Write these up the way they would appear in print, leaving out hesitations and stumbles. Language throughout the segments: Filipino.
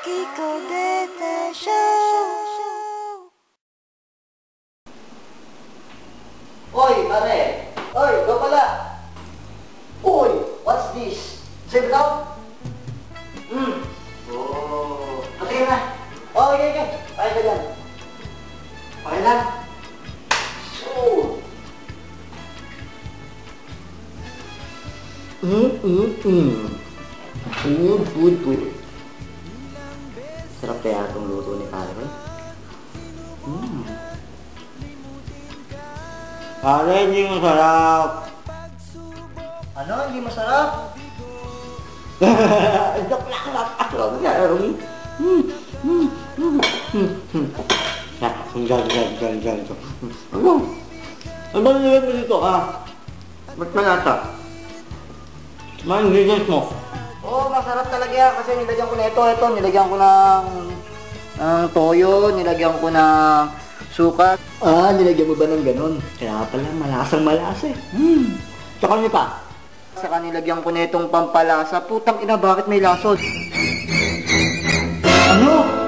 聞こえでしょOy, pare! Oy, ikaw pala! Oy, what's this? Save it out? Oh, patingin na! Oh, okay. Pakita ka dyan. Okay lang. So... Food. Sarap kaya itong luto ni pare ko. Pare, hindi masarap. Ano? Hindi masarap? Joke lang. Ano ba nilagay mo dito, ha? Ba't malasa? Mga ingredients mo? Oo, masarap talaga yan kasi nilagyan ko na ito. Nilagyan ko ng toyo, nilagyan ko ng suka. Ah, nilagyan mo ba ng ganun? Kaya pala, malasang-malasa eh. Tsaka niyo pa? Saka nilagyan ko na itong pampalasa. Putang ina, bakit may lasod? Ano?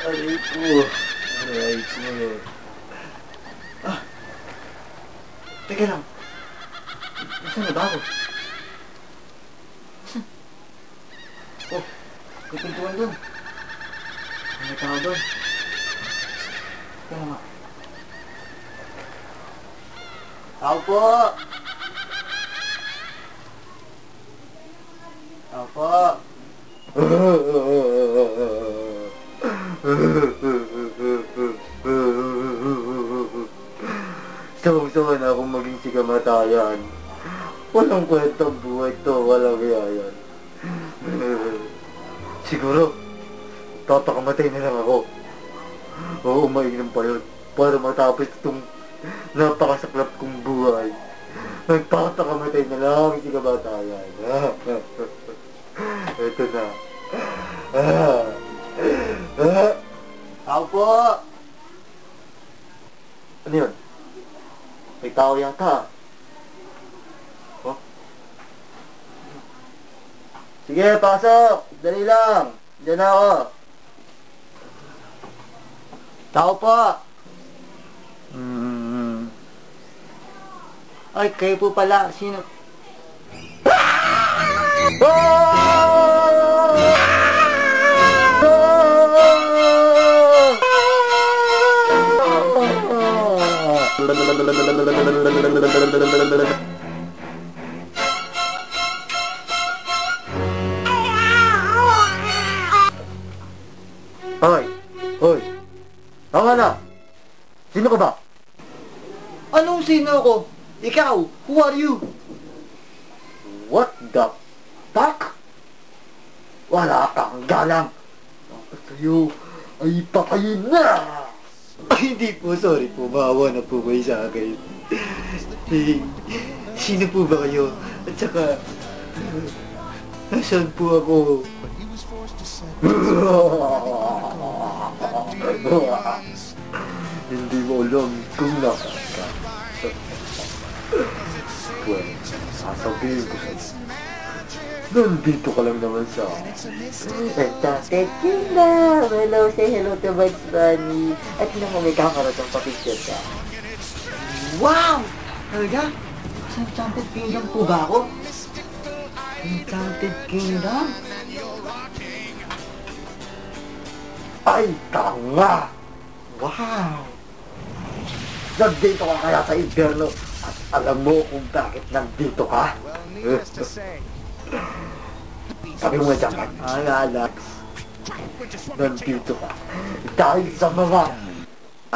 Aray ko. Teka lang. Saan na ba ako? Oh, may pintuan doon. May tao doon. Teka nga. Tao po! Tao po! Sawang-sawa na akong maging sikamatayan. Walang kwentang buhay to, walang yayan. Siguro, papakamatay na lang ako. Oo, mainam pa yun. Para matapos itong napakasaklap kong buhay. Magpapakamatay na lang sikamatayan. Ito na. Tao po! Ano yun? May tao yata. Oh? Sige, pasok! Dali lang! Diyan na ako. Tao po! Ay, kayo po pala. Sino? Hoy! Tama na! Sino ka ba? Anong sino ako? Ikaw! Who are you? What the fuck? Wala kang galang! Dapat sa'yo ay patayin na! Ay, hindi po, sorry po. Maawa na po kayo sa akin. Sino po ba kayo? At saka, nasaan po ako? Hindi mo alam kung nakaka. Well, sasabihin ko sa'yo. Nandito ka lang naman sa Enchanted Kingdom! Hello, say hello to Bugs Bunny. At naman may kakaroon pa-picture ka. Wow! Talaga? Sa Enchanted Kingdom po ba ako? Enchanted Kingdom? Ay, tanga! Wow! Nandito ka kaya sa Inferno at alam mo kung bakit nandito ka? Sabi mo dyan, ang Alex. Nandito ka. Dahil sa mga...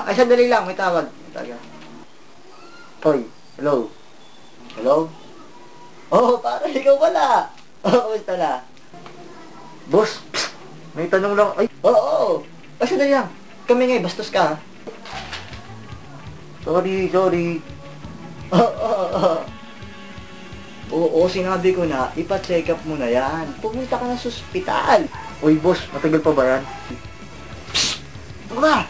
Ay, sandali lang, may tawag. Hoy, hello? Hello? Oh, para ikaw pala. Oh, kamusta na? Boss, psst, may tanong lang. Ay, oo. Ay, sandali lang. Kami nga, bastos ka. Sorry. Oo, sinabi ko na, ipa-check up mo na yan. Pumunta ka na sa ospital. Uy, boss, matagal pa ba yan? Psst! Ano ba?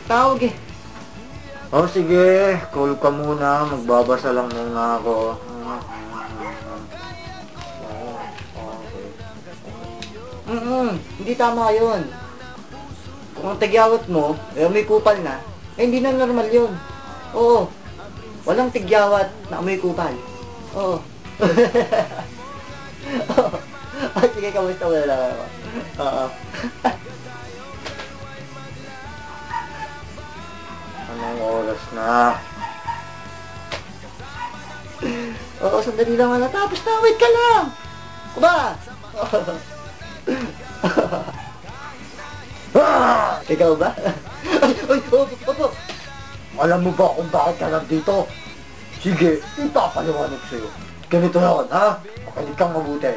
Tawag eh. Oh, sige. Call ka muna. Magbabasa lang muna ako. Hindi tama yun. Kung ang tigyawat mo, may kupal na, hindi na normal yun. Oo. Walang tigyawat na amoy kupal. Oo. Sige, kamusta mo na lang ako. Oo. Anong oras na? Oo, sandali lang na. Tapos na, wait ka lang! Kuba! Ikaw ba? Ay, opo. Alam mo ba kung bakit ka nandito? Sige, ipapaliwanag sa'yo. Ganito yun, ha? Makinig kang mabuti.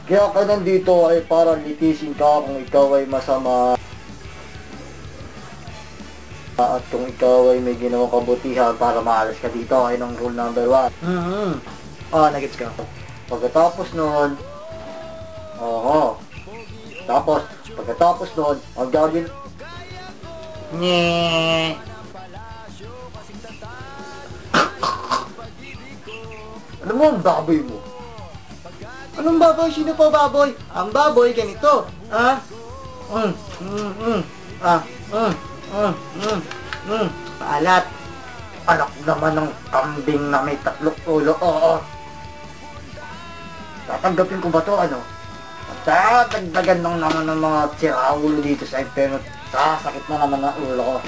Kaya ka nandito ay para litisin ka kung ikaw ay masama. At kung ikaw ay may ginawang kabutihan para maalis ka dito, ay ng rule number 1. Nagets ka. Pagkatapos nun, pagkatapos nun, ang gagawin... Alam mo ang baboy mo? Anong baboy? Sino pa baboy? Ang baboy ganito. Ha? Paalat. Anak naman ng kambing na may 3 ulo. Oo. Tatanggapin ko ba to, ano? Tatagdagan lang naman ng mga siraulo dito sa impyerno. Sakit na naman ang ulo ko.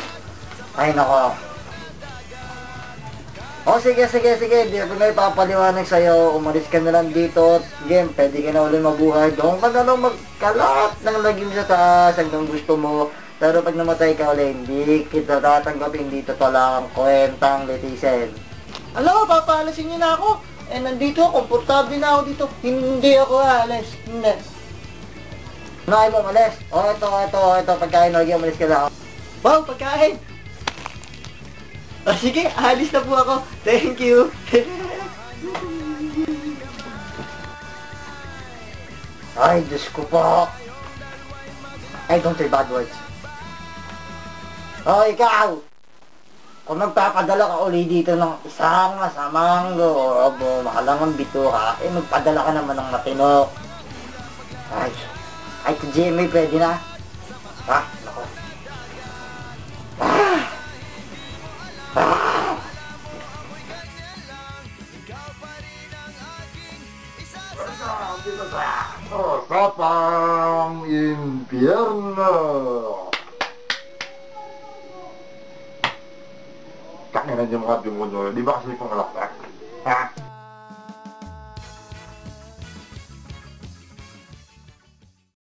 Ay, nako. Oh, sige. Di ako na ipapaliwanag sa'yo. Umalis ka na lang dito. Sige, pwede ka na ulit mabuhay. Doon ka na lang magkalat ng lagim sa taas hanggang gusto mo. Pero pag namatay ka ulit, hindi kita tatanggapin dito. Wala kang kwentang litisin. Alam mo, papaalasin niyo na ako. Nandito, komportable na ako dito. Hindi ako aalis. Hindi. Ano mo umalis? Ito. Pagkain lagi, umalis ka na. Wow, pagkain! Sige, alis na po ako. Thank you. Ay, Diyos ko po. I don't say bad words. Oh, ikaw! Kung magpapadala ka uli dito ng isang masamang loob o makalangang bituka, magpadala ka naman ng matino. Ay, to GMA pwede na. Nako. Sapang impyerno. Kaya na yung mga demonyo, di ba kasi pangalakpak? Ha?